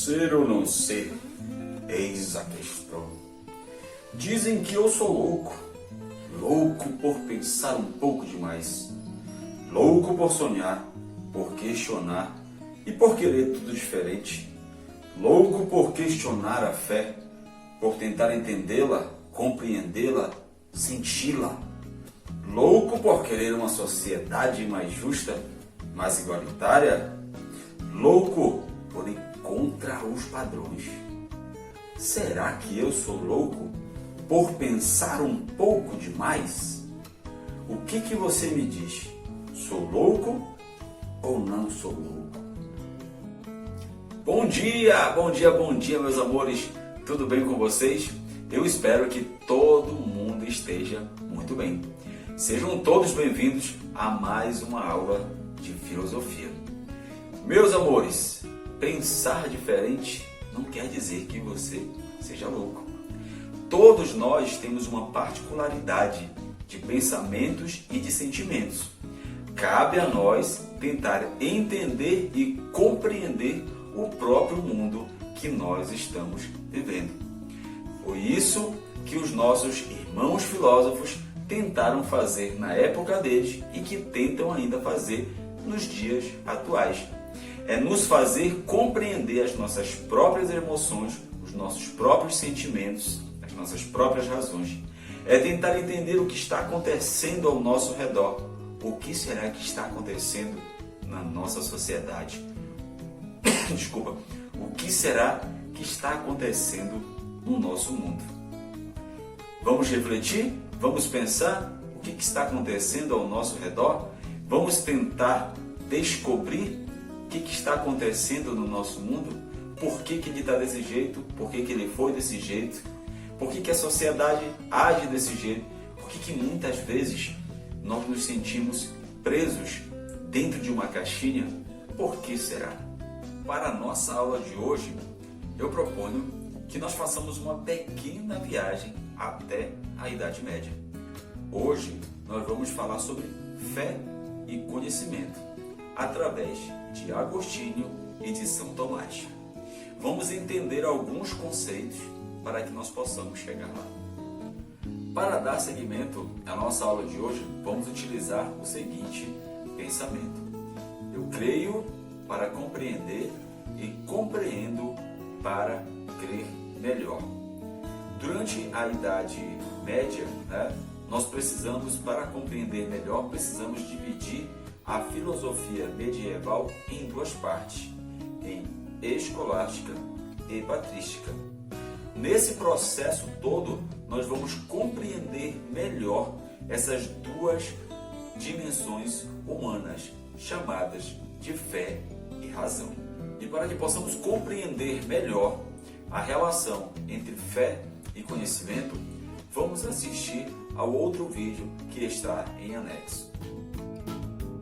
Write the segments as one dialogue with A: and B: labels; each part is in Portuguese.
A: Ser ou não ser? Eis a questão. Dizem que eu sou louco. Louco por pensar um pouco demais. Louco por sonhar, por questionar e por querer tudo diferente. Louco por questionar a fé, por tentar entendê-la, compreendê-la, senti-la. Louco por querer uma sociedade mais justa, mais igualitária. Louco por ir contra os padrões. Será que eu sou louco por pensar um pouco demais? O que você me diz? Sou louco ou não sou louco? Bom dia, bom dia, bom dia, meus amores. Tudo bem com vocês? Eu espero que todo mundo esteja muito bem. Sejam todos bem-vindos a mais uma aula de filosofia. Meus amores, pensar diferente não quer dizer que você seja louco. Todos nós temos uma particularidade de pensamentos e de sentimentos. Cabe a nós tentar entender e compreender o próprio mundo que nós estamos vivendo. Foi isso que os nossos irmãos filósofos tentaram fazer na época deles e que tentam ainda fazer nos dias atuais. É nos fazer compreender as nossas próprias emoções, os nossos próprios sentimentos, as nossas próprias razões. É tentar entender o que está acontecendo ao nosso redor. O que será que está acontecendo na nossa sociedade? Desculpa. O que será que está acontecendo no nosso mundo? Vamos refletir? Vamos pensar o que está acontecendo ao nosso redor? Vamos tentar descobrir o que está acontecendo no nosso mundo? Por que ele está desse jeito? Por que ele foi desse jeito? Por que a sociedade age desse jeito? Por que muitas vezes nós nos sentimos presos dentro de uma caixinha? Por que será? Para a nossa aula de hoje, eu proponho que nós façamos uma pequena viagem até a Idade Média. Hoje nós vamos falar sobre fé e conhecimento, através de Agostinho e de São Tomás. Vamos entender alguns conceitos para que nós possamos chegar lá. Para dar seguimento à nossa aula de hoje, vamos utilizar o seguinte pensamento: eu creio para compreender e compreendo para crer melhor. Durante a Idade Média, nós precisamos, para compreender melhor, precisamos dividir a filosofia medieval em duas partes, em escolástica e patrística. Nesse processo todo, nós vamos compreender melhor essas duas dimensões humanas, chamadas de fé e razão. E para que possamos compreender melhor a relação entre fé e conhecimento, vamos assistir ao outro vídeo que está em anexo.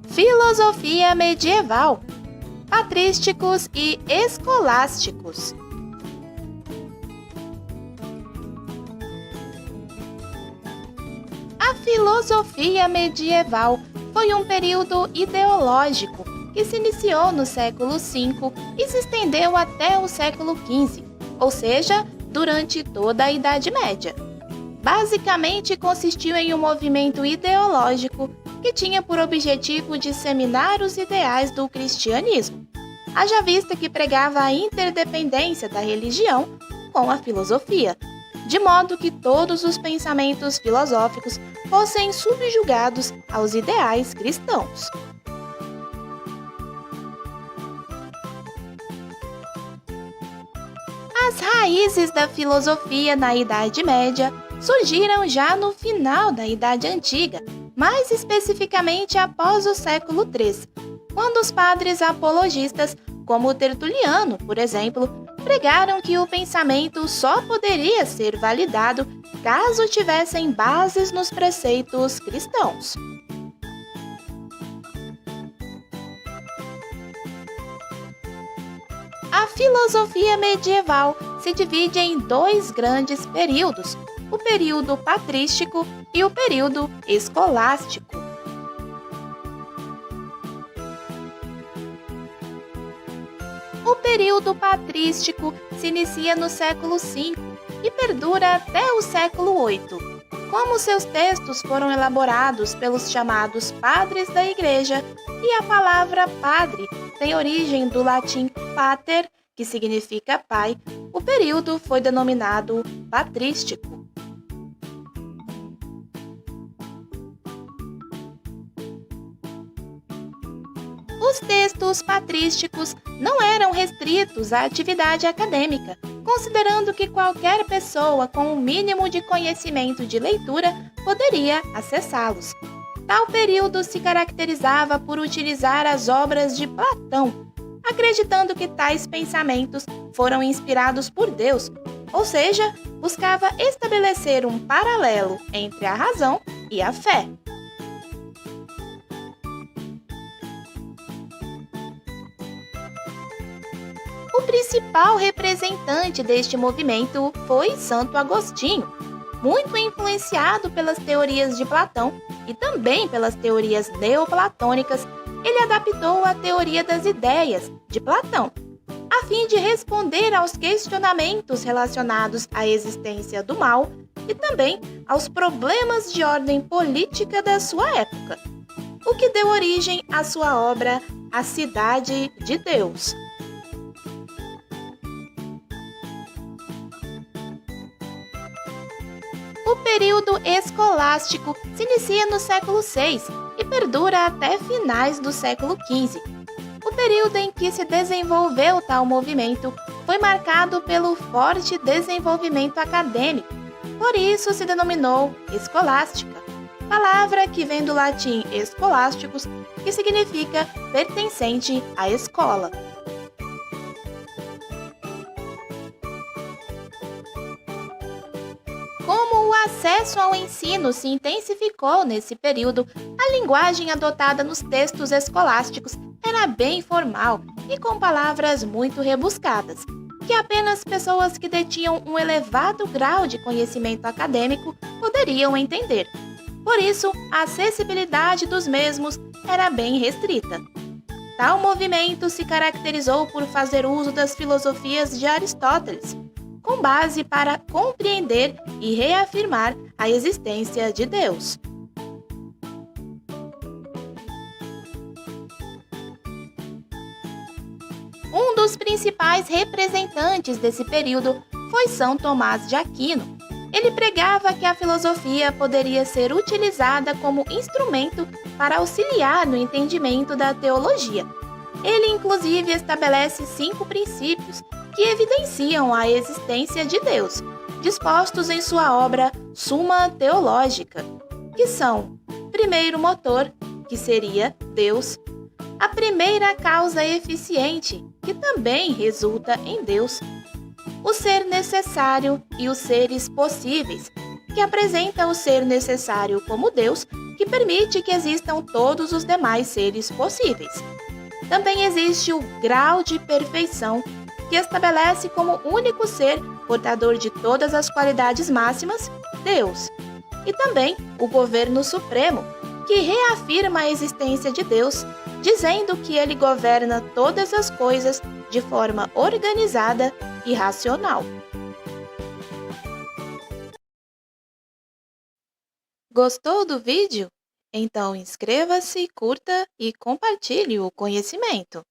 B: Filosofia medieval, patrísticos e escolásticos. A filosofia medieval foi um período ideológico que se iniciou no século V e se estendeu até o século XV, ou seja, durante toda a Idade Média. Basicamente consistiu em um movimento ideológico que tinha por objetivo disseminar os ideais do cristianismo, haja vista que pregava a interdependência da religião com a filosofia, de modo que todos os pensamentos filosóficos fossem subjugados aos ideais cristãos. As raízes da filosofia na Idade Média surgiram já no final da Idade Antiga, mais especificamente após o século III, quando os padres apologistas, como Tertuliano, por exemplo, pregaram que o pensamento só poderia ser validado caso tivessem bases nos preceitos cristãos. A filosofia medieval se divide em dois grandes períodos, o período patrístico e o período escolástico. O período patrístico se inicia no século V e perdura até o século VIII. Como seus textos foram elaborados pelos chamados padres da Igreja, e a palavra padre tem origem do latim pater, que significa pai, o período foi denominado patrístico. Os textos patrísticos não eram restritos à atividade acadêmica, considerando que qualquer pessoa com um mínimo de conhecimento de leitura poderia acessá-los. Tal período se caracterizava por utilizar as obras de Platão, acreditando que tais pensamentos foram inspirados por Deus, ou seja, buscava estabelecer um paralelo entre a razão e a fé. O principal representante deste movimento foi Santo Agostinho, muito influenciado pelas teorias de Platão e também pelas teorias neoplatônicas. Ele adaptou a teoria das ideias de Platão, a fim de responder aos questionamentos relacionados à existência do mal e também aos problemas de ordem política da sua época, o que deu origem à sua obra A Cidade de Deus. O período escolástico se inicia no século VI e perdura até finais do século XV. O período em que se desenvolveu tal movimento foi marcado pelo forte desenvolvimento acadêmico, por isso se denominou escolástica, palavra que vem do latim escolásticos, que significa pertencente à escola. Como o acesso ao ensino se intensificou nesse período, a linguagem adotada nos textos escolásticos era bem formal e com palavras muito rebuscadas, que apenas pessoas que detinham um elevado grau de conhecimento acadêmico poderiam entender. Por isso, a acessibilidade dos mesmos era bem restrita. Tal movimento se caracterizou por fazer uso das filosofias de Aristóteles, com base para compreender e reafirmar a existência de Deus. Um dos principais representantes desse período foi São Tomás de Aquino. Ele pregava que a filosofia poderia ser utilizada como instrumento para auxiliar no entendimento da teologia. Ele, inclusive, estabelece 5 princípios que evidenciam a existência de Deus, dispostos em sua obra Suma Teológica, que são: primeiro motor, que seria Deus; a primeira causa eficiente, que também resulta em Deus; o ser necessário e os seres possíveis, que apresenta o ser necessário como Deus, que permite que existam todos os demais seres possíveis. Também existe o grau de perfeição, que estabelece como único ser portador de todas as qualidades máximas, Deus. E também o governo supremo, que reafirma a existência de Deus, dizendo que ele governa todas as coisas de forma organizada e racional. Gostou do vídeo? Então inscreva-se, curta e compartilhe o conhecimento.